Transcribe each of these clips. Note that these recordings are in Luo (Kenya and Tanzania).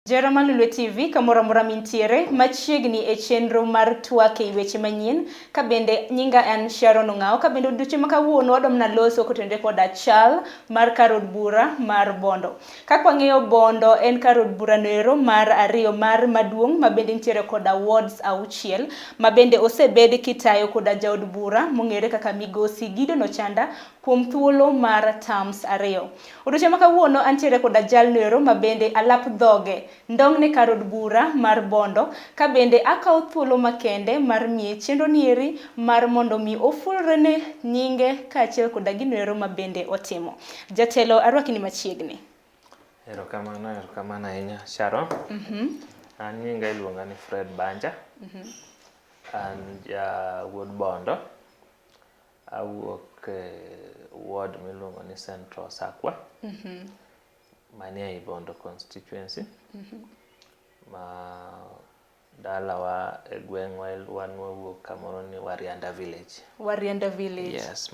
Jera Malulwe TV kamoro amora mintiere machiegni e chenro mar twak e weche manyien ka bende nyinga an Sharon Ong'ao ka bende odiochieng' ma kawuono wadwa loso kotenore koda chal mar kar od bura mar Bondo. Kaka wang'eyo Bondo en kar od bura noero mar ariyo mar maduong' ma bende nitiere koda wards 6 ma bende osebed kitayo koda jaod bura mong'ere kaka Migosi Gideon Ochanda kuom thuolo mar terms 2. Odiochieng' ma kawuono antiere koda jal noero ma bende alap dhoge ndong' ne kar od bura mar Bondo ka bende akawo thuolo makende mar miye chenro nieri mar mondo mi ofulre ne nyinge kaachiel koda ginoero ma bende otimo. Jatelo arwakni machiegni. Erokamano ahinya Sharon. An nyinga iluonga ni Fred Banja. An wuod Bondo. Awuok ward miluongo ni Central Sakwa. Manie ei Bondo constituency. Ma dalawa e gweng'wa wan wawuok kamoro ni Warianda village. Warianda village. Yes,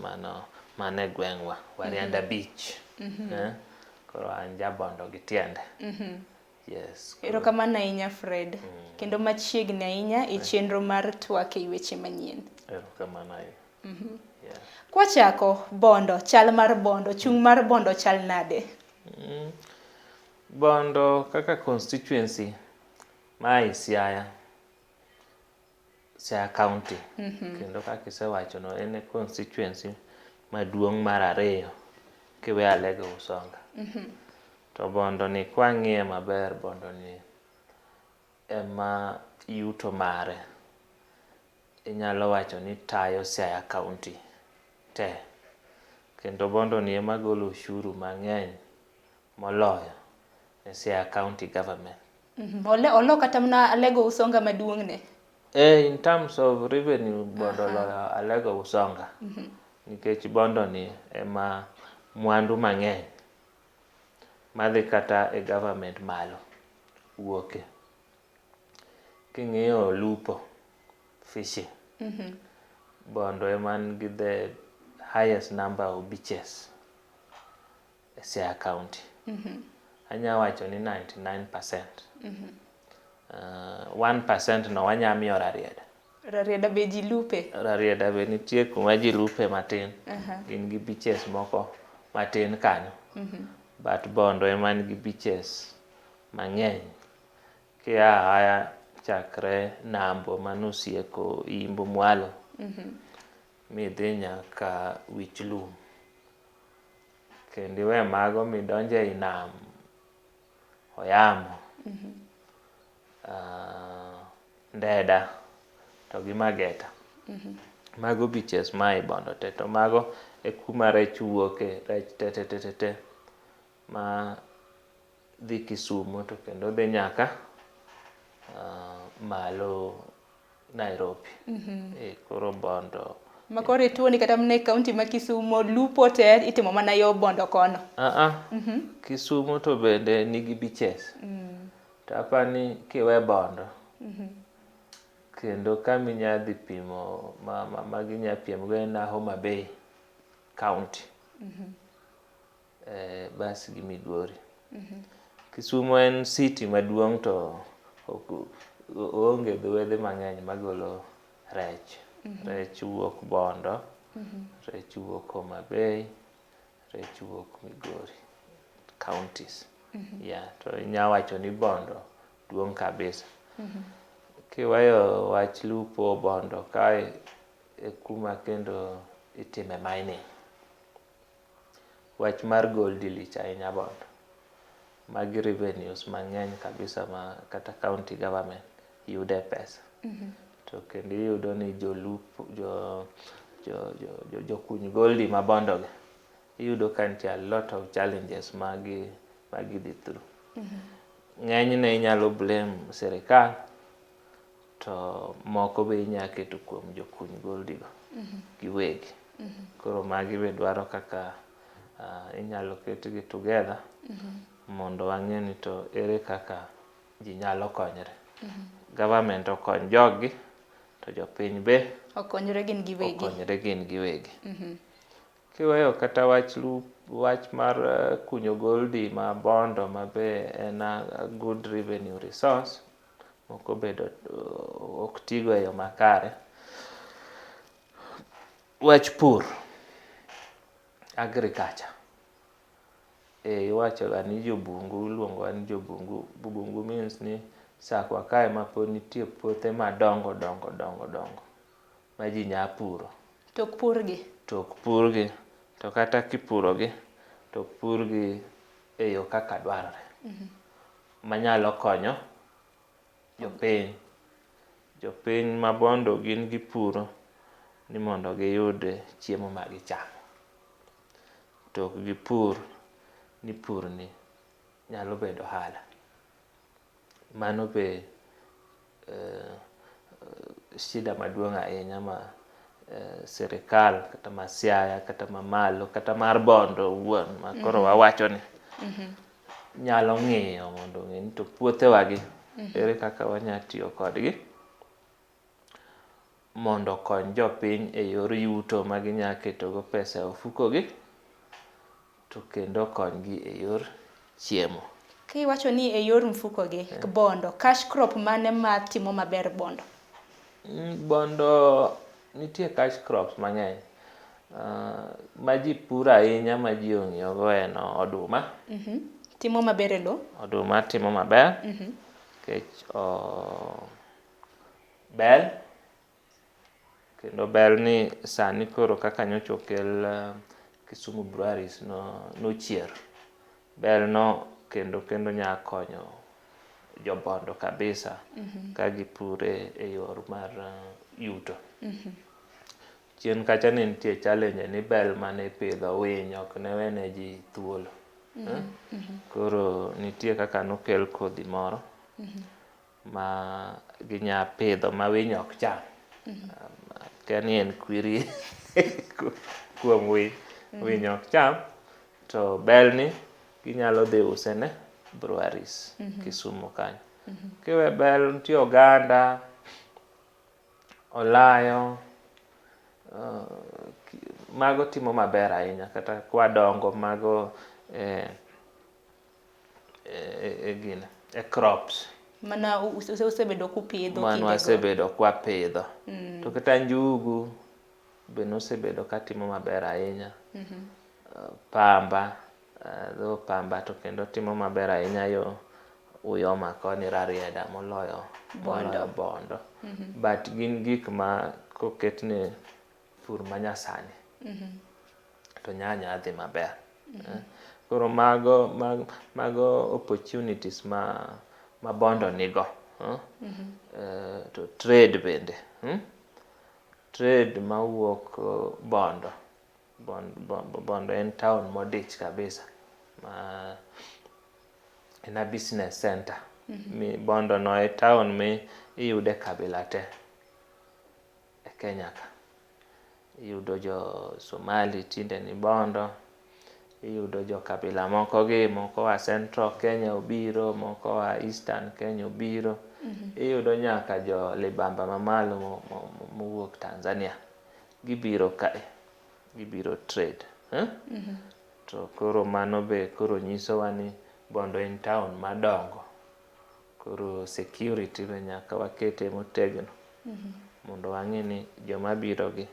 mane gweng'wa Warianda beach. Koro an jabondo gi tiende. Yes. Erokamano ahinya Fred. Kendo machiegni ahinya e chenro mar twak e weche manyien. Erokamano ahinya. Kwachako Bondo, chal mar Bondo, chung' mar Bondo chal nade? Bondo kaka constituency ma Siaya County. Kendo kaka isewacho no en constituency maduong' mar ariyo kiwe Alego Usonga. To Bondo ni kwang'iye maber, Bondo ni ema yuto mare inyalo wacho ni tayo Siaya County te. Kendo Bondo ni ema golo ushuru mang'eny moloyo e Siaya County government. Olo kata mana Alego Usonga maduong' ne? In terms of revenue, Bondo loyo Alego Usonga. Nikech Bondo ni ema mwandu mang'eny madhi kata e government malo wuoke. King'iyo lupo, fishing, Bondo ema nigi the highest number of beaches e Siaya County. Anya wacho ni 99%. 1% no wanya miyo Rarieda. Rarieda be ji lupe? Rarieda be nitie kuma ji lupe matin. Gin gi beaches moko matin kanyo. But Bondo ema nigi beaches mang'eny. Kia aya chakre Nambo manosieko Imbo Mwalo. Midhi nyaka Wich Lum. Kendo iwe mago midonje i nam Oyamo. Ndeda to gi Mageta. Mago beaches ma i Bondo te. To mago e kuma rech wuoke, rech te ma dhi Kisumu to kendo dhi nyaka malo Nairobi. Koro Bondo makore tuoni kata mne kaunti ma Kisumu lupo te itimo mana yo Bondo kono. Kisumu to bende nigi beaches. To apani kiwe Bondo. Kendo kami nyadhi pimo magi nya piem go en Homa Bay County. Basi gi Migori. Kisumu en city maduong' to onge dhuwedhe mang'eny magolo rech. Rech wuok Bondo, rech wuok Homa Bay, rech wuok Migori counties. To inya wacho ni Bondo duong' kabisa. Kiweyo wach lupo, Bondo kae e kuma kendo itime mining. Wach mar gold lich ahinya Bondo. Magi revenues mang'eny kabisa ma kata county government yude pesa. To kendo iyudo ni jolupo, jokuny goldi ma Bondo gi, iyudo ka nitie a lot of challenges magi dhi through. Ng'enyne inyalo blame sirikal, to moko be inya keto kuom jokuny goldi go giwegi. Koro magi be dwaro kaka inyalo ketgi together mondo wang'e ni to ere kaka ji nyalo konyre. Government okony jogi to jopiny be okonyre gin giwegi. Kiweyo kata wach wach mar kunyo goldi ma bondo ma be en a good revenue resource moko bedo ok tigo e yo makare. Wach pur, agriculture, iwachoga ni jobungu, iluongowa ni jobungu. Bungu means ni sakwa kae ma pod nitie puothe madongo ma ji nya puro. Tok purgi. Tok purgi, to kata kipurogi, tok purgi e yo kaka dwarore. Manyalo konyo jopiny. Jopiny ma bondo gin gipuro ni mondo giyud chiemo ma gichamo. Tok gipur ni pur ni nyalo bedo ohala. Mano be shida maduong' ahinya ma sirikal kata ma Siaya kata ma malo kata mar bondo owuon ma koro wawacho ni nyalo ng'iyo mondo ng'e ni to puothewagi ere kaka wanya tiyo kodgi mondo kony jopiny e yor yuto ma ginya ketogo pesa e ofukogi to kendo konygi e yor chiemo. Kiwacho ni e yor mfukogi, bondo, cash crop mane ma timo maber bondo? Bondo nitie cash crops mang'eny. Ma ji puro ahinya ma ji ong'iyogo en oduma. Timo maber e lo? Oduma timo maber. Nikech bel, kendo bel ni sani koro kaka nyocha okel Kisumu breweries nochier. Bel no kendo nya konyo jobondo kabisa ka gipure e yor mar yuto. Chien kacha ne nitie challenge ni bel mane pidho winy ok ne wene ji thuolo. Koro nitie kaka nokel kodhi moro ma ginya pidho ma winy ok cham. Kia ni en kwiri kuom winy ok cham, to bel ni ginyalo dhi use ne breweries Kisumu kanyo. Kiwe bel nitie oganda, olayo, mago timo maber ahinya kata kwadongo mago crops. Mana usebedo kupidho. Mano wasebedo kwa pidho. To kata njugu be nosebedo ka timo maber ahinya. Pamba, pamba to kendo timo maber ahinya yo Uyoma koni Rarieda moloyo bondo. But gin gik ma koketne pur manyasani to nyanya dhi maber. Koro mago opportunities ma bondo nigo. To trade bende. Trade mawuok bondo. Bondo en town modich kabisa. En a business center. Bondo no e town mi iyude kabila te e Kenya ka. Iyudo jo Somali tinde ni bondo. Iyudo jo kabila moko wa Central Kenya obiro, moko wa Eastern Kenya obiro. Iyudo nyaka jo Libamba mamalo mowuok Tanzania. Gibiro kae. Gibiro trade. To koro mano be koro nyisowa ni bondo en town madongo. Koro security be nyaka wakete motegno. Mondo wang'e ni joma biro gi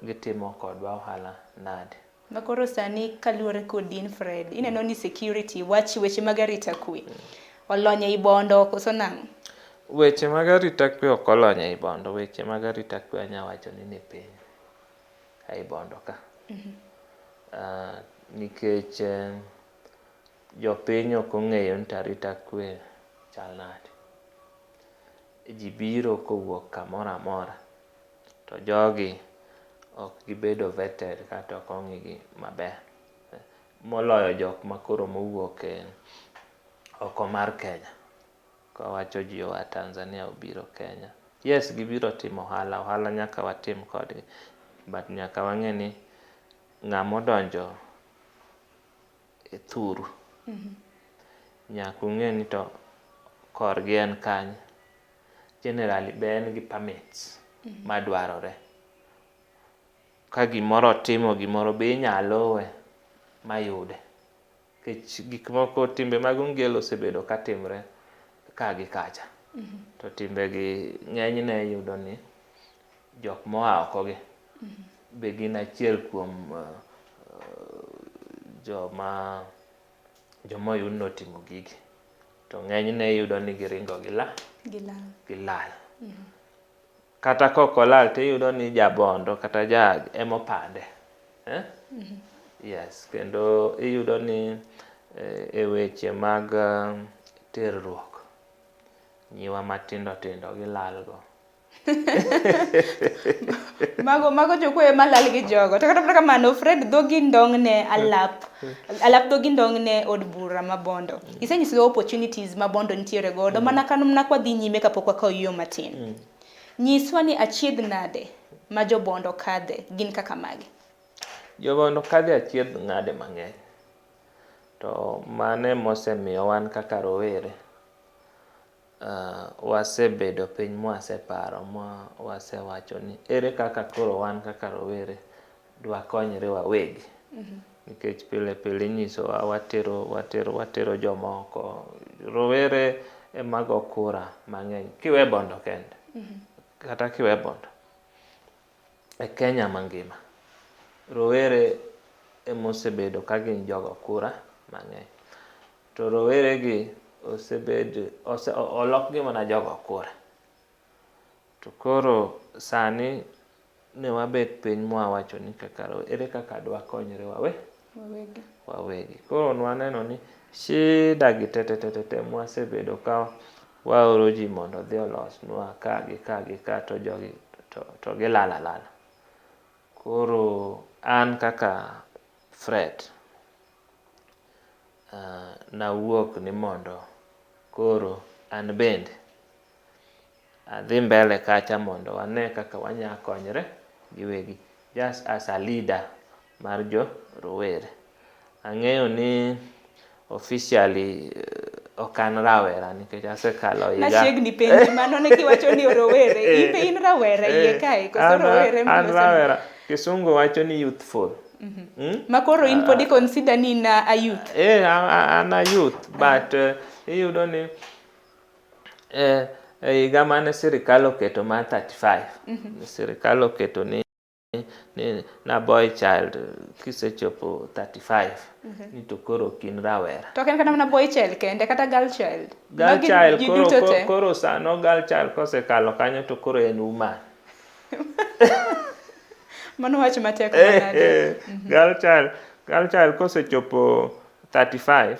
gitimo kodwa ohala nade. Makoro sani kaluwore kod in Fred, ineno ni security, weche mag arita kwe olony ei bondo koso nang'o? Weche mag arita kwe ok olony ei bondo. Weche mag arita kwe anya wacho ni ni piny ei bondo ka. Nikech jopiny ok ong'eyo ni arita kwe chal nade. Ji biro kowuok kamoro amora to jogi ok gibedo vetted kata ok ong'igi maber. Moloyo jok makoro mowuok oko mar Kenya. Kawacho ji oa Tanzania obiro Kenya. Yes, gibiro timo ohala. Ohala nyaka watim kodgi. But nyaka wang'e ni ng'ama odonjo e thuru. Nyaka ung'e ni to korgi en kanye. Generally be en gi permits madwarore. Ka gimoro timo gimoro be inyalo we mayude. Gik moko timbe mag ongelo osebedo ka timre ka gi kacha. To timbegi ng'enyne iyudo ni jok moa oko gi be gin achiel kuom joma oyud notimo gigi. To ng'enyne iyudo ni giringo gi lal. Kata kok olal to iyudo ni jabondo kata emopande. Yes, kendo iyudo ni e weche mag terruok nyiwa matindo tindo gilal go. mago jokwe malal gi jogo. To kata kamano Fred dhogi ndong' ne alap dhogi ndong' ne od bura ma Bondo. Isenyiso opportunities ma Bondo nitiere godo mana kano mna kwa dhi nyime kapok wakawo yo matin. Nyiswa ni achiedh nade ma jo Bondo kadhe gin kaka magi? Jo Bondo kadhe achiedh nade mang'eny. To mane mosemiyo wan kaka rowere wasebedo piny mwaseparo wasewacho ni ere kaka koro wan kaka rowere dwa konyre wawegi. Nikech pile pile inyisowa watero jomoko. Rowere emago kura mang'eny. Kiwe Bondo kende. Kata kiwe Bondo. E Kenya mangima. Rowere emosebedo ka gin jogo kura mang'eny. To rowere gi olok gi mana jogo kura. To koro sani ne wabet piny mwawacho ni ere kaka dwa konyre wawegi. Koro nwaneno ni shida gi te mwasebedo ka waoro ji mondo dhi olosnwa ka to jogi to gilala. Koro an kaka Fred nawuok ni mondo koro an bende adhi mbele kacha mondo wane kaka wanya konyre giwegi, just as a leader mar jo rowere. Ang'eyo ni officially okan rawera nikech asekalo higa. Nachiegni penji mano ne kiwacho ni rowere. Ibe in rawera iye kae koso rowere an rawera. Kisungu wacho ni youthful. Makoro in podi consider ni na a youth. I'm a youth, but iyudo ni higa mane sirikal oketo ma 35. Sirikal oketo ni na boy child kisechopo 35 ni to koro kin rawera. To ken kata na boy child kende kata girl child. Girl child koro sano girl child kosekalo kanyo to koro en woman. Mano wach matek manade. Girl child kosechopo 35.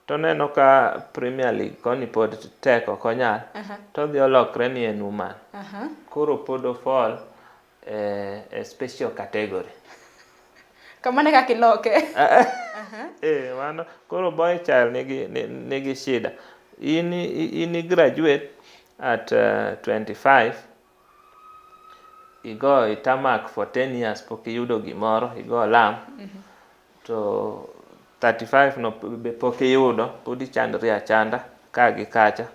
To neno ka Premier League koni pod tek ok onyal. To dhi olokre ni en woman. Koro pod ofall a special category. Kamane kaka iloke. Mano koro boy child nigi shida. In graduate at 25. Igo itamak for 10 years pok iyudo gimoro, igo lam. To 35 no be pok iyudo, pod ichandri achanda ka gi kacha.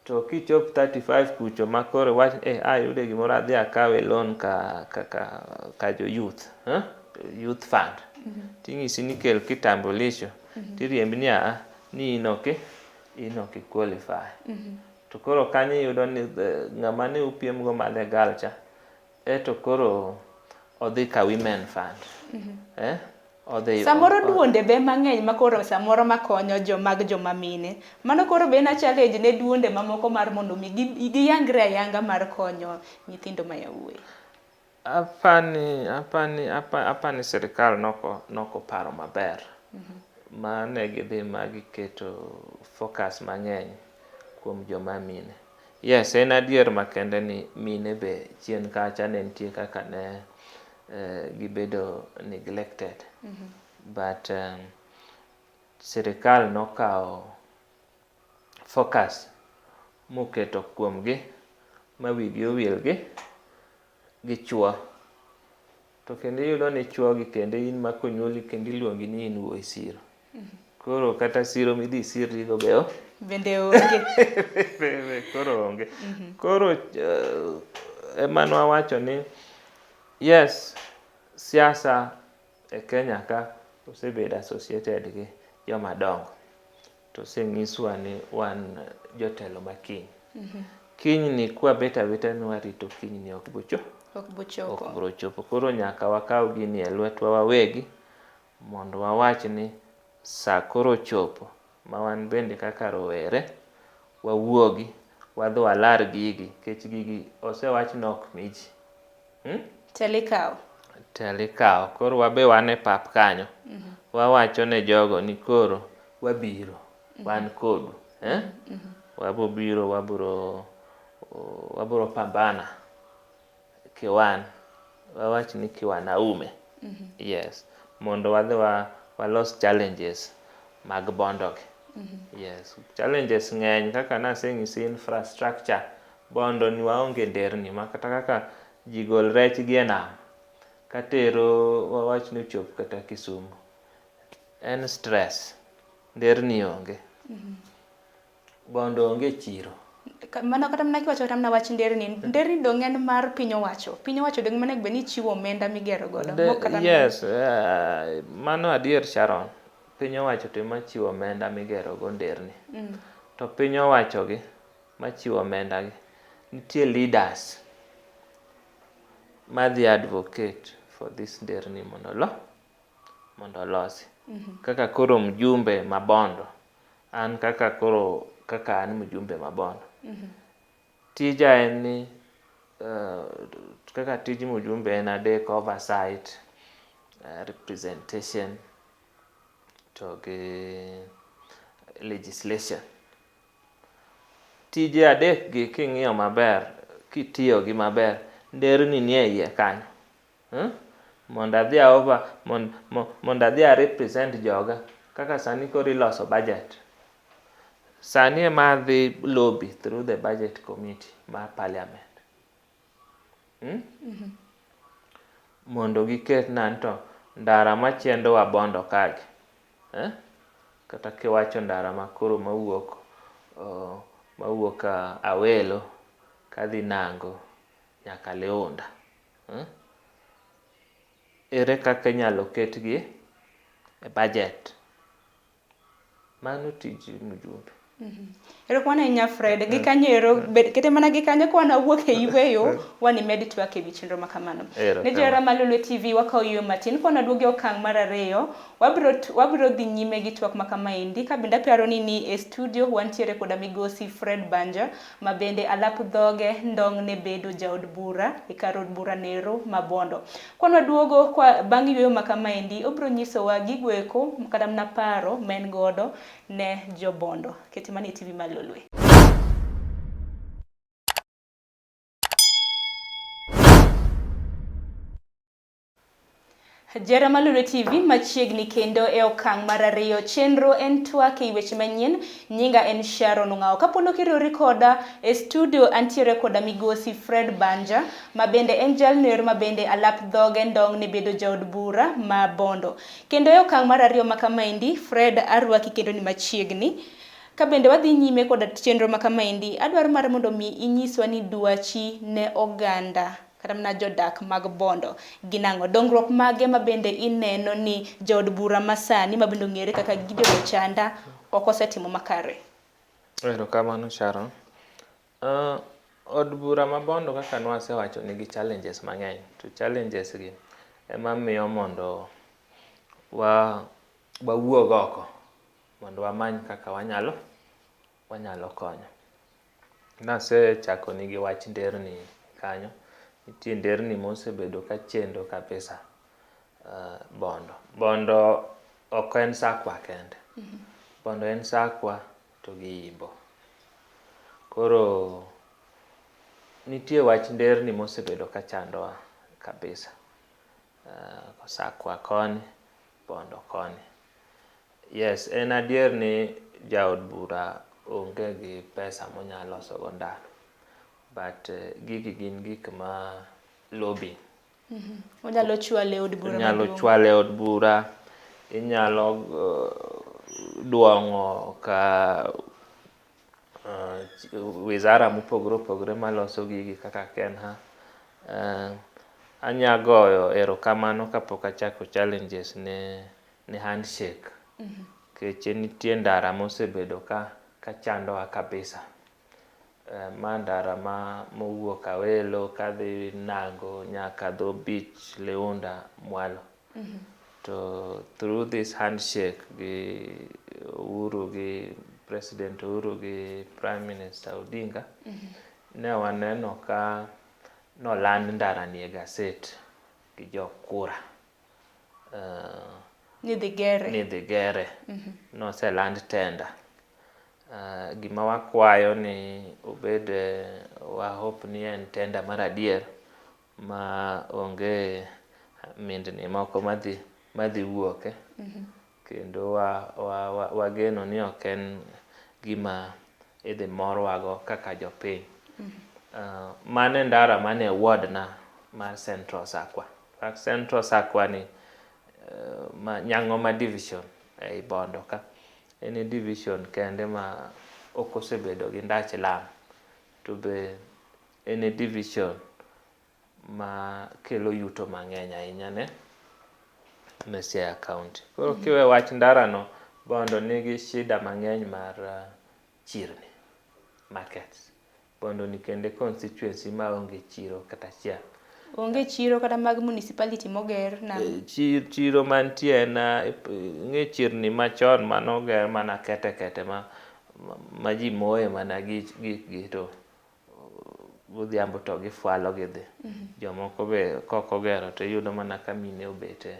To kichop 35 kucho makoro wach ayude gimoro adhi akawe loan ka jo youth, youth fund. Ting'isi ni kel kitambulisho, tiriembi ni inoki qualify. To koro kanyo iyudo ni ng'ama ne upiem go madhe galcha, to koro odhi ka women fund. Samoro duonde be mang'eny makoro samoro makonyo joma mine. Mano koro be na challenge ne duonde mamoko mar mondo mi giyangre ayanga mar konyo nyithindo ma yawuoyi. Apani sirikal noko paro maber. Mane gidhi magiketo focus mang'eny kuom joma mine. Yes, en adier makende ni mine be chien kacha ne nitie kaka ne gibedo neglected. But sirikal nokao focus moketo kuomgi ma wigi owil gi chuo. To kendo iyudo ni chuo gi kendo in makonyuoli kendo iluongi ni in wuoi siro. Koro kata siro midhi sirrigo bende onge. Koro onge. Koro emano wawacho ni yes, siasa e Kenya ka osebedo associated gi jomadongo, to oseng'iswa ni wan jotelo ma kiny. Kiny ni kwabet abeta ni warito kiny ni ok biro chopo. Koro nyaka wakaw gini e lwetwa wawegi mondo wawach ni sa koro chopo ma wan bende kaka rowere wawuogi wadhi walar gigi, kech gigi osewach ni ok miji. Telikaw. Koro wabe wan e pap kanyo. Wawacho ne jogo ni koro wabiro, wan kodu. Wabiro wabiro pambana kiwan. Wawach ni kiwanaume. Yes. Mondo wadhi walos challenges mag bondogi. Yes. Challenges ng'eny kaka naseng'isi infrastructure. Bondo ni waonge nderni ma kata kaka ji gol rech gi e nam katero wawach ni chop kata Kisumu. En stress. Nderni onge. Bondo onge chiro. Mana kata mana kiwacho kata mana wach nderni dong' en mar piny owacho. Piny owacho dong' mana gbe ni chiwo omenda migero godo. Yes, mano adier Sharon. Piny owacho to ema chiwo omenda migero go nderni. To piny owacho gi machiwo omenda gi nitie leaders madhi advocate for this nderni mondo olosi. Kaka koro mjumbe mabondo. An kaka an mjumbe mabondo. Tija en ni kaka tij mjumbe en adek oversight, representation to gi legislation. Tije adek gi king'iyo maber, kitiyo gi maber, nderni ni e iye kanyo. Mondo adhi a represent joga kaka sani koro iloso budget. Sani ema adhi lobby through the budget committee mar parliament. Mondo giket nanto ndara machendo wa bondo kagi. Kata kiwacho ndara makoro mawuok Awelo kadhi Nango nyaka Leonda. Ere kaka inyalo ketgi e budget. Mano tij mjumbe. Erokamano ahinya Fred, gi kanyo ero kete mana gi kanyo kwa nawuok e yweyo wani med twak ewi chenro makamano. Ne johera mar Lolwe TV wakawo yweyo matin kwa naduogo e okang' mar ariyo, wabiro dhi nyime gi twak makamaendi ka bende aparo ni e studio wantiere koda migosi Fred Banja ma bende alap dhoge ndong' ne bedo jaod bura e kar od bura nero Mabondo. Kwa naduogo bang' yweyo makamaendi obiro nyisowa gigo eko kata mana paro ma en godo ne jobondo. Kete mana e TV mar Lolwe. Johera mar Lolwe TV machiegni kendo e okang' mar ariyo. Chenro en twak e weche manyien. Nyinga en Sharon Ong'ao. Kapondo kiriwori koda e studio antiere koda migosi Fred Banja ma bende en jalner ma bende alap dhoge ndong' ne bedo jaod bura ma Bondo. Kendo e okang' mar ariyo makamaendi, Fred arwaki kendo ni machiegni. Ka bende wadhi nyime koda chenro makamaendi, adwaro mar mondo mi inyiswa ni dwachi ne oganda kata mana jodak mag Bondo gin ang'o, dongruok mage ma bende ineno ni jaod bura masani ma bende ong'ere kaka Gideon Ochanda ok osetimo makare. Erokamano Sharon. Od bura ma Bondo kaka nwasewacho nigi challenges mang'eny, to challenges gi ema miyo mondo wawuog oko mondo wamany kaka wanyalo konyo. Nasechako nigi wach nderni kanyo. Nitie nderni mosebedo ka chendo kabisa Bondo ok en Sakwa kende. Bondo en Sakwa to gi Imbo. Koro nitie wach nderni mosebedo ka chandowa kabisa. Sakwa koni, Bondo koni. Yes, en adier ni jaod bura onge gi pesa monyalo loso go ndara. But gigi gin gik ma lobby. Onyalo chwale od bura. Onyalo chwale od bura. Inyalo duong'o ka wizara mopogore opogore maloso gigi kaka KENHA. anya goyo erokamano kapok achako challenges ne handshake. Keche nitie ndara mosebedo ka chandowa kabisa. Ma ndara mowuok Awelo kadhi Nango nyaka dho beach Leunda Mwalo. To through this handshake gi Uhuru gi President Uhuru gi Prime Minister Odinga, ne waneno ka noland ndara ni e gaset gi jokura. Nidhi gere. Noseland tenda. Gima wakwayo ni obed wa hope ni en tenda mar adier ma onge mindni moko madhi wuoke. Kendo wageno ni ok en gima idhi morwago kaka jopiny. Mane ndara mane ward na mar Central Sakwa. Central Sakwa ni Nyang'oma division ei Bondo ka. En division kende ma ok osebedo gi ndach lam. To be en division ma kelo yuto mang'eny ahinya ne Siaya County. Koro kiwe wach ndara no, Bondo nigi shida mang'eny mar chirni, markets. Bondo ni kende constituency ma onge chiro kata achiel. Onge chiro kata mag municipality moger na chiro mantie na ng'e chirni machon manoger mana kete ma ji moye mana gi to godhiambo to gifwalo gidhi. Jomoko be kokogero to yudo mana ka mine obete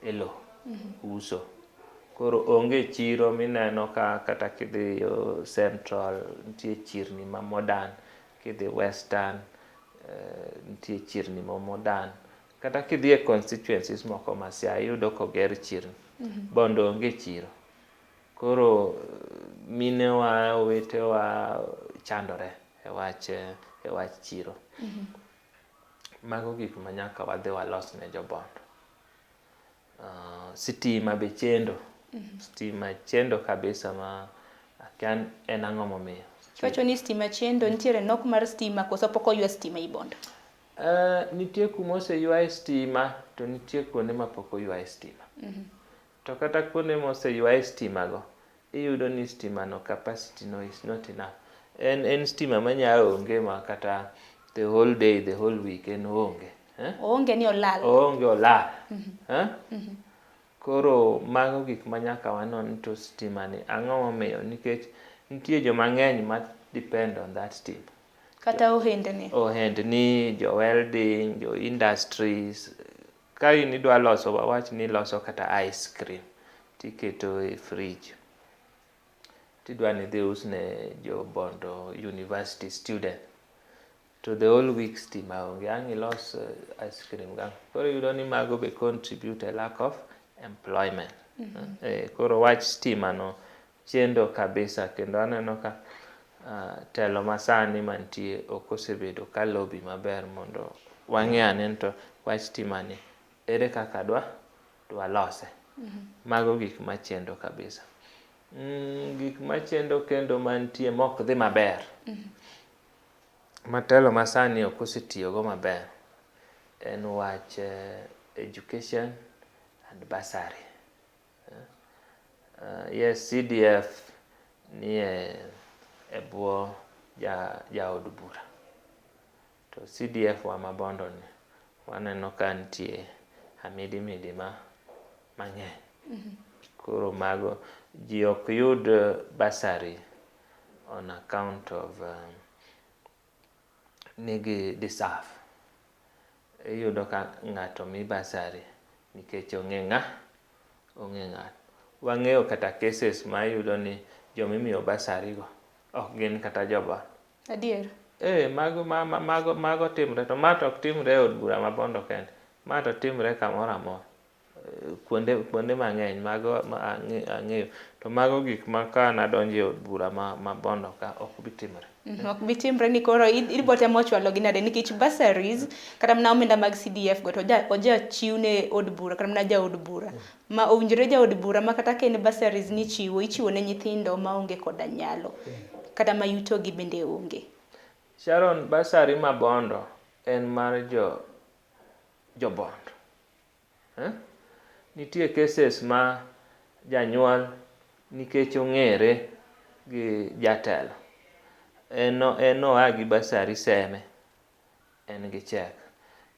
e lo uso. Koro onge chiro mineno kata kidhi Central nitie chirni ma modern, kidhi Western nitie chirni ma modern. Kata kidhi e constituencies moko ma Siaya yudo koger chirni. Bondo onge chiro. Koro minewa, owetewa chandore e wach chiro. Mago gik ma nyaka wadhi walos ne jo Bondo. Sitima be chendo. Stima chendo kabisa ma akia en ang'o momiyo. Kiwacho ni stima chendo, nitiere nok mar stima koso pok oywa stima i Bondo? Nitie kuma oseywaye stima to nitie kuonde ma pok oywaye stima. To kata kuonde moseywaye stima go, iyudo ni stima no capacity no is not enough. En stima manya onge ma kata the whole day, the whole week en onge. Onge ni olal. Onge olal. Koro mago gik manyaka wanon to stima ni ang'o momiyo, nikech nitie joma ng'eny ma depend on that stima. Kata ohendni. Ohendni, jo welding, jo industries. Ka in idwa loso, wawach ni loso kata ice cream, tiketo e fridge. Tidwa ni dhi usne jo Bondo University student. To the whole week stima onge, ang' ilos ice cream gang. Koro yudo ni mago be contribute a lack of employment. Koro wach stima no chendo kabisa, kendo aneno ka telo masani mantie ok osebedo ka lobby maber mondo wang'e ane to wach stima ni ere kaka dwa lose. Mago gik machendo kabisa. Gik machendo kendo mantie mok dhi maber. Matelo masani ok osetiyogo maber. En wach education and bursary. Yes, CDF ni e bwo ja od bura. To CDF wa Mabondo ni waneno ka nitie amidi mang'eny. Koro mago ji ok yud bursary on account of nigi deserve. Iyudo ka ng'ato mi bursary nikech ong'e ng'ato. Wang'eyo kata cases ma iyudo ni jomimiyo bursary go ok gin kata jo Bondo. Adier. Mago timre, to ma to ok timre e od bura ma Bondo kende. Ma to timre kamoro amora. Kuonde mang'eny mago ang'eyo. To mago gik ma ka nadonjo e od bura ma Bondo ka ok bi timre. Ok bi timre ni koro ibo temo chwalo gi nade nikech bursaries kata mana omenda mag CDF go to oja chiwne od bura kata mana ja od bura. Ma owinjore ja od bura ma kata ken bursaries ni ichiwo ne nyithindo ma onge koda nyalo. Kata ma yuto gi bende onge. Sharon, bursary ma Bondo en mar jobondo. Nitie cases ma janyuol nikech ong'ere gi jatelo en oa gi basari seme, en gi chek.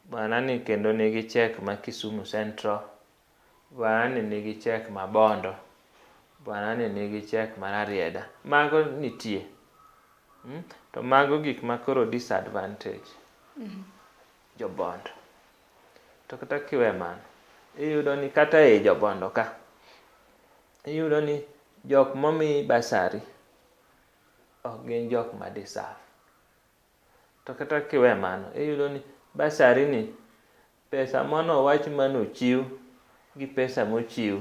Bwana ni kendo nigi chek ma Kisumu Central, bwana ni nigi chek ma Bondo, bwana ni nigi chek ma Rarieda. Mago nitie. To mago gik ma koro disadvantage jobondo. To kata kiwe mano, iyudo ni kata e jobondo ka, iyudo ni jok momi basari ok gin jok ma deserve. To kata kiwe mano, iyudo ni basari ni pesa manowach manochiw gi pesa mochiw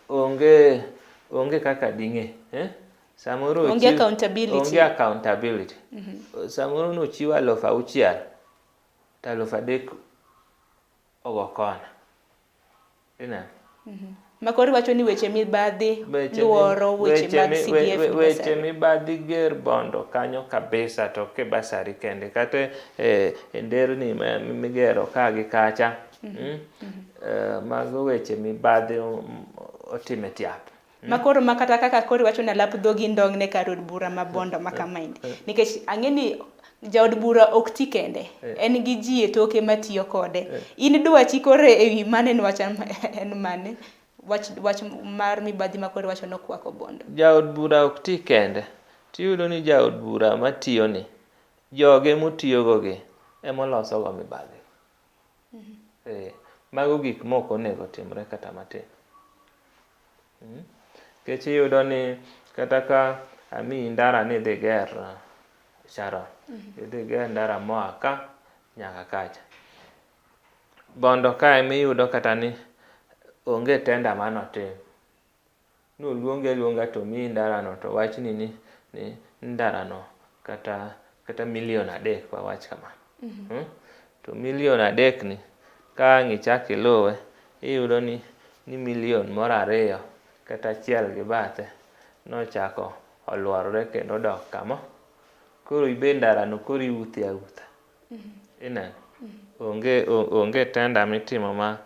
onge kaka ding'e. Samoro onge accountability. Onge accountability. Samoro nochiw 6,000 to 3,000 ogo kona. Makoro wacho ni weche mibadhi luoro weche mag CDF. Weche mibadhi ger Bondo kanyo kabisa, to ke basari kende kata e nderni migero ka gi kacha. Mago weche mibadhi otime tiap. Makoro makata kaka koro wacho na lap dhogi ndong' ne kar od bura ma Bondo ma kamaindi. Nikech ang'eni jaod bura ok ti kende. En gi ji e toke matiyo kode. In dwachi kore e wi mane en mane? Wach mar mibadhi makoro wacho nokwako Bondo. Jaod bura ok ti kende. Tiyudo ni jaod bura matiyo ni, joge motiyogo gi emoloso go mibadhi. Mago gik moko onego timre kata matin. Kech iyudo ni kata ka amiyi ndara ni dhi ger Sharon, idhi ger ndara moa ka nyaka kacha. Bondo ka emiyudo kata ni onge tenda manotim. Noluonge luonga to miyi ndara no to wach ni ndara no kata 3 million wawach kama. To 3 million ni ka ang' ichak iluwe, iyudo ni 1 million moro 2 kata 1 gi bathe nochako oluorore kendo dok kama. Koro ibe ndara no koro iuthi autha. Ineno? Onge tenda mitimo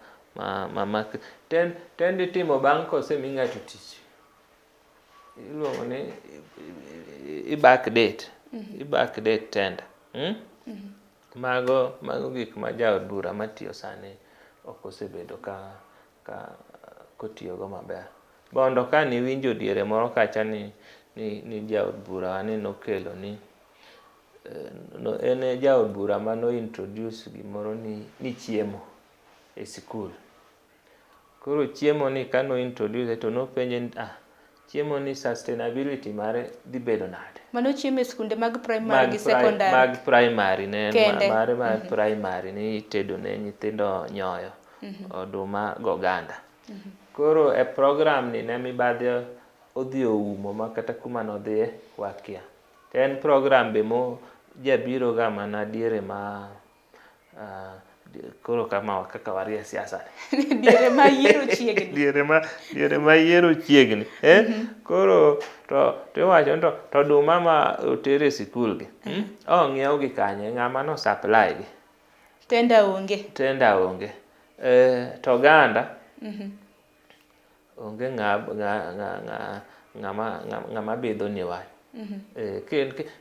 tend itimo bang' kosemi ng'ato tich. Iluongo ni i-backdate tenda. Mago gik ma jaod bura matiyo sani ok osebedo ka kotiyogo maber. Bondo ka niwinjo diere moro kacha ni jaod bura ni nokelo ni en jaod bura mano introduce gimoro ni chiemo e sikul. Koro chiemo ni kano introduce to nopenje chiemo ni sustainability mare dhi bedo nade. Mano chiemo e skunde mag primary gi secondary. Mag primary ne mare mag primary ni itedo ne nyithindo nyoyo, oduma goganda. Koro e program ni ne mibadhi odhi oumo ma kata kuma nodhiye wakia. To en program be mo jabiro ga mana diere ma koro kama kaka warie siasa ni. Diere ma yiero chiegni. diere ma yiero chiegni. Koro to iwacho to oduma ma otere sikul gi. Ong'iew gi kanye ng'ama no supply gi. Tenda onge. To ganda onge ng'ama bidho ni wach.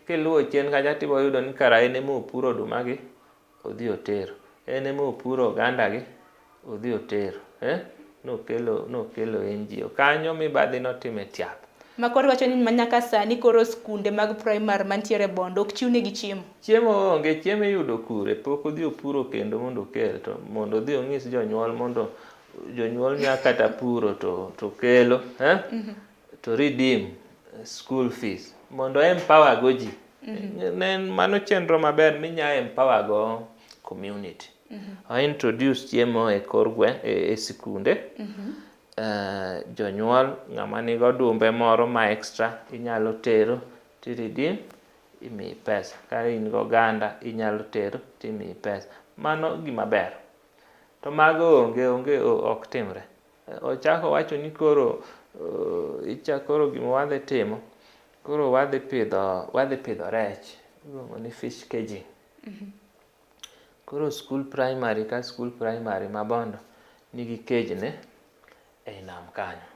Kiluwo chien kacha tibo yudo ni kara en ema opuro oduma gi odhi otero. En ema opuro oganda gi odhi otero. Nokelo NGO. Kanyo mibadhi notime tiap. Makoro wacho ni manyaka sani koro skunde mag primary mantiere Bondo ok chiwne gi chiemo. Chiemo onge, chiemo iyudo kure, pok odhi opuro kendo mondo okel, to mondo odhi onyis jonyuol mondo jonyuol nyaka kata puro to kelo, to redeem school fees mondo empower go ji. Mano chenro maber minya empower go community. Introduce chiemo e kor gweng' e sikunde. Jonyuol ng'ama nigo odumbe moro ma extra inyalo tero ti redeem, imiyi pesa. Ka in go oganda inyalo tero timiyi pesa. Mano gima ber. To mago onge ok timre. Ochako wacho ni koro gima wadhi timo, koro wadhi pidho rech, iluongo ni fish caging. Koro skul primary ka skul primary ma Bondo nigi kejne ei nam kanyo.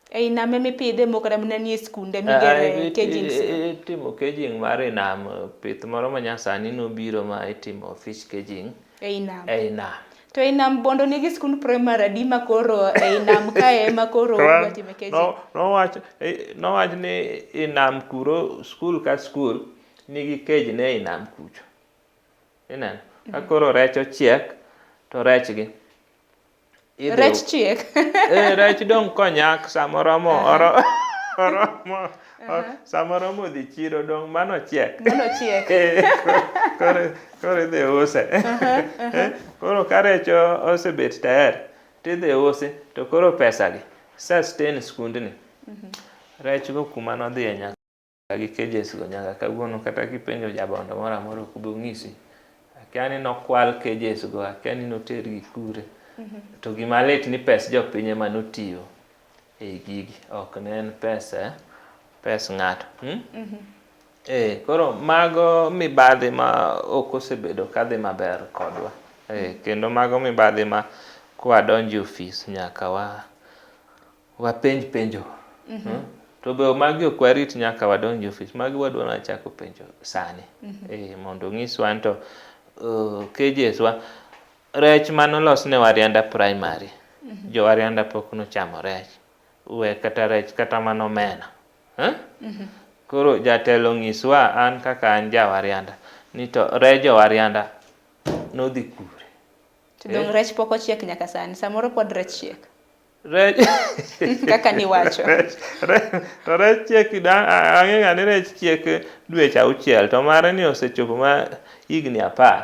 Ei nam emipidhe moko damne nie skunde migere kejings. Itimo kejing mar ei nam, pith moro ma nyasani nobiro ma itimo fish kejing Ei nam. ei nam. To ei nam Bondo nigi skund primary adi ma koro ei nam kae ma koro odwa time kejing? Nowach ni ei nam kuro skul ka skul nigi kejne ei nam kucho. Ineno? Ka koro rech ochiek to rechgi Rech chiek? Rech dong konyak samoromo samoromo dhi chiro dong mano chiek. Mano chiek. Koro idhi use. Koro ka rech osebet tayari tidhi usi to koro pesagi sustain skundni. Rech go kuma nodhiye nyaka gi cages go nyaka kawuono kata kipenjo jabondo moro amora ok bi ng'isi. Akia ni nokwal cages go, akia ni notergi kure. To gima lit ni pes jopiny ema notiyo ei gigi, ok ne en pes ng'ato. Koro mago mibadhi ma ok osebedo kadhi maber kodwa. Kendo mago mibadhi ma kwadonjo e ofis nyaka wapenj penjo. To be magi ok warit nyaka wadonjo e ofis, magi wadwa nachako penjo sani. Mondo ng'iswa to cages wa rech manolos ne Warianda primary. Jo Warianda pok nochamo rech. We kata rech kata mano omena. Koro jatelo ng'iswa an kaka an ja Warianda ni to rech jo Warianda nodhi kure. To dong rech pok ochiek nyaka sani, samoro pod rech chiek. Rech Kaka niwacho. To rech chiek ang'eyo ni rech chiek dweche 6 to mare ni osechopo ma higni 10.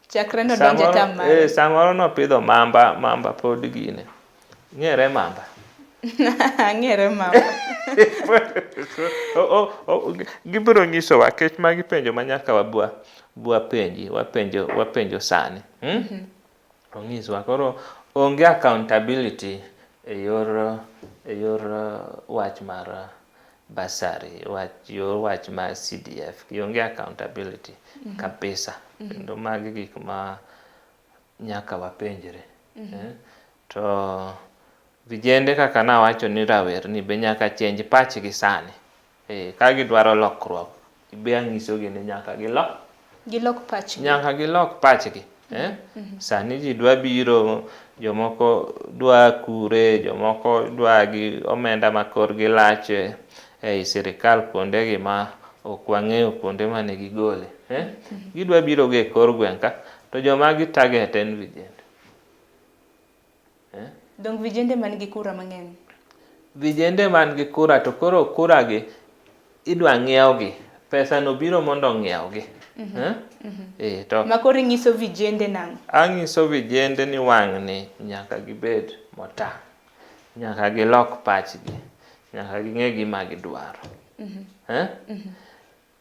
Chakre no donje tam mare. Samoro nopidho mamba pod gine. Ng'ere mamba? Ng'ere mamba. Gibiro nyisowa kech magi penjo ma nyaka wapenjo sani. Ong'iswa koro onge accountability e yor wach mar basari, yor wach mar CDF. Onge accountability kabisa. Kendo magi gik ma nyaka wapenjre. To vijende kaka nawacho ni rawerni be nyaka change pachgi sani. Ka gidwaro lokruok, be ang'isogi ni nyaka Gilok pachgi. Nyaka gilok pachgi. Sani ji dwa biro, jomoko dwa kure, jomoko dwa gi omenda ma korgi lach ei sirikal kuondegi ma ok wang'eyo kuonde mane gigole. Gidwa biro go e kor gweng' ka, to joma gi target en vijende. Dong vijende man gi kura mang'eny. Vijende man gi kura, to koro kura gi idwa ng'iew gi. Pesa no biro mondo ng'iew gi. To makoro ng'iso vijende nang'. Ang'iso vijende ni wang'ni nyaka gibed motang'. Nyaka gilok pachgi. Nyaka ging'e gima gidwaro.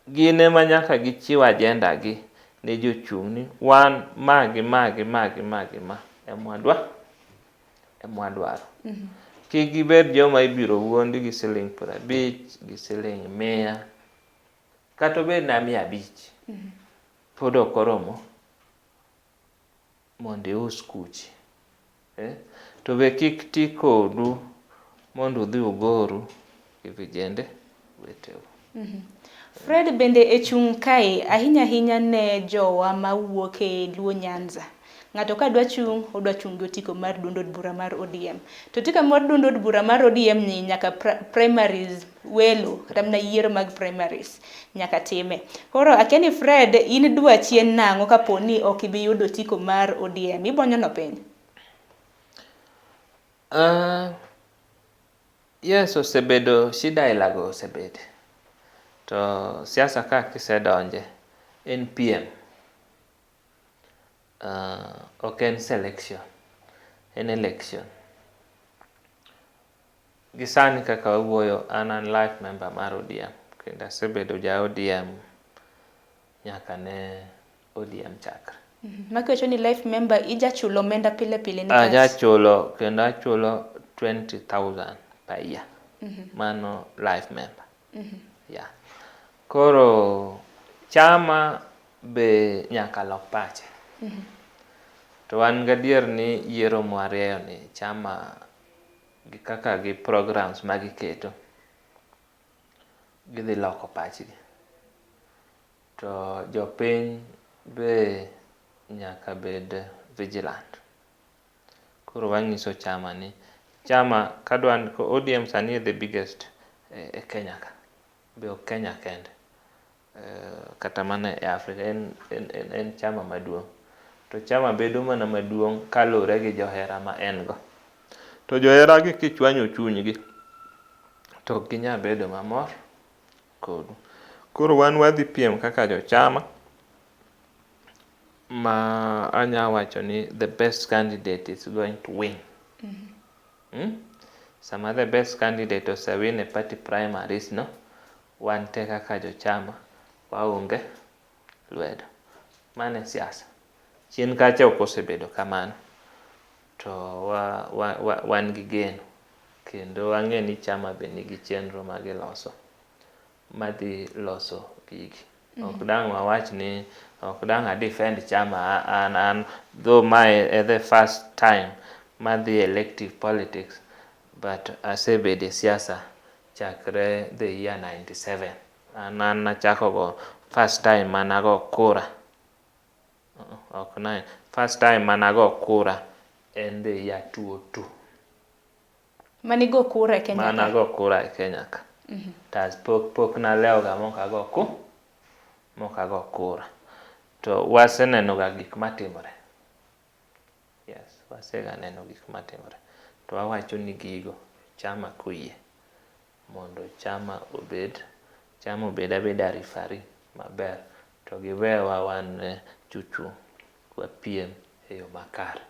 Gine ma nyaka gichiw agenda gi ne jochung' ni wan magi emwadwaro. Kik gibed joma ibiro wuondi gi siling 50, gi siling 100, kata obed na 500. Pod ok oromo mondo ius kuchi. To be kik ti kodu mondo udhi ugoru gi vijende weteu. Fred, bende e chung' kae ahinya ne jowa mawuok e Luo Nyanza. Ng'ato ka dwa chung' odwa chung' gi otiko mar duond od bura mar ODM. To otiko mar duond od bura mar ODM ni nyaka primaries welo kata mana yiero mag primaries nyaka time. Koro akia ni Fred, in dwa chien nang'o kapo ni ok ibi yudo otiko mar ODM, ibonyono piny? Yes, osebedo shida ilago osebede. To siasa ka kisedonje en PM. Ok en selection, en election. Gisani kaka wawuoyo, an life member mar ODM. Kendo asebedo ja ODM nyaka ne ODM chakre. Makiwacho ni life member ijachulo omenda pile ni pesa? Ajachulo, kendo achulo 20,000 per year. Mano life member. Yeah. Koro chama be nyaka lok pache. To wan gadier ni yiero mwarieyo ni chama gi kaka gi programs ma giketo gidhi loko pachgi. To jopiny be nyaka bed vigilant. Koro wang'iso chama ni, chama kadwan ODM sani the biggest e Kenya ka. Be ok Kenya kende. Kata mana e Afrika en chama maduong'. To chama bedo mana maduong' kalure gi johera ma en go. To johera gi kichwanyo chunygi to ok ginyal bedo mamor kodu. Koro wan wadhi piem kaka jochama ma anya wacho ni the best candidate is going to win. Sama the best candidate osewin e party primaries no, wan te kaka jochama waonge lwedo. Mane siasa. Chien kacha ok osebedo kamano. To wan gi geno. Kendo wang'e ni chama be nigi chenro ma giloso. Madhi loso gigi. Ok dang' wawach ni, ok dang' a defend chama an though my the first time madhi elective politics, but asebede siasa chakre the year 97. An nachako go first time manago kura. Ok nine. First time manago kura en the year 2002. Manigo kura e Kenya ka? Manago kura e Kenya ka. Tas pok naleo ga mokago kura. To waseneno ga gik matimore. Yes, wasega neno gik matimore. To wawacho ni gigo chama koyie mondo chama obed abeda referee maber. To giwewa wan chuchu wapiem e yo makare.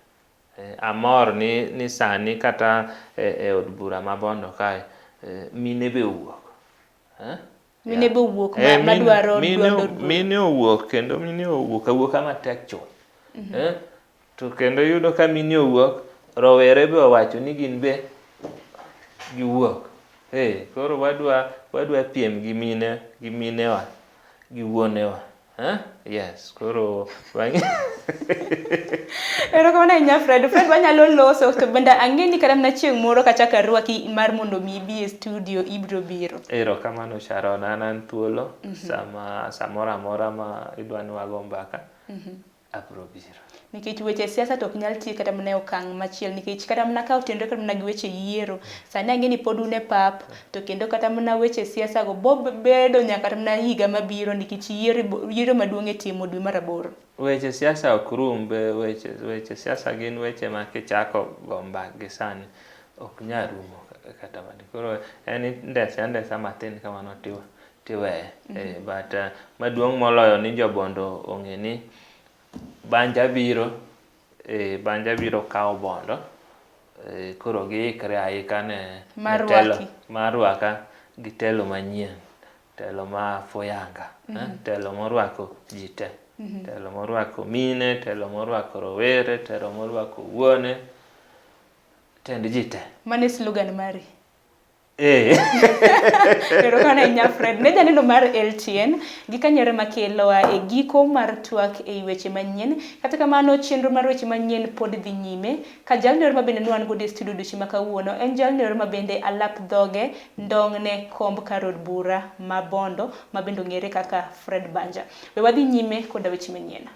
Amor ni sani kata e od bura ma Bondo kae mine be owuok. Mine be owuok madwaro mine owuok kendo mine owuok matek chuth. To kendo yudo ka mine owuok, rowere be owacho ni gin be giwuok. Koro wadwa piem gi minewa gi wuonewa. Yes, koro Erokamano ahinya Fred wanyalo loso to bende ang'e ni kata mana chieng' moro kachako arwaki mar mondo mi ibi e studio ibiro biro. Erokamano Sharon, an thuolo samoro amora ma idwa ni wago mbaka abiro biro. Nikech weche siasa to ok nyal tiek kata mana e okang' machielo nikech kata mana ka otenore kata mana gi weche yiero. Sani ang'e ni pod un e pap to kendo kata mana weche siasa go bedo nyaka kata mana higa mabiro nikech yiero maduong' itimo dwe mar 8. Weche siasa ok rum, weche siasa gin weche ma kichako go mbaka gi sani ok nyal rumo kata mani. Koro en ndesa matin kamano tiweye. But maduong' moloyo ni jobondo ong'e ni Banja biro kawo Bondo. Koro giikre aika ne telo marwaka gi telo manyien, telo ma Fuyanga, telo morwako ji te, telo morwako mine, telo morwako rowere, telo morwako wuone, tend ji te. Mane slogan mari? Erokamano ahinya Fred. Ne janeno mar LTN gi kanyore makelowa e giko mar twak e weche manyien. Kata kamano chenro mar weche manyien pod dhi nyime. Ka jalno ma bende nwan go e studio duchi ma kawuono en jalno ma bende alap dhoge ndongne komb kar od bura ma Bondo ma bende ong'ere kaka Fred Banja. We wadhi nyime koda weche manyien.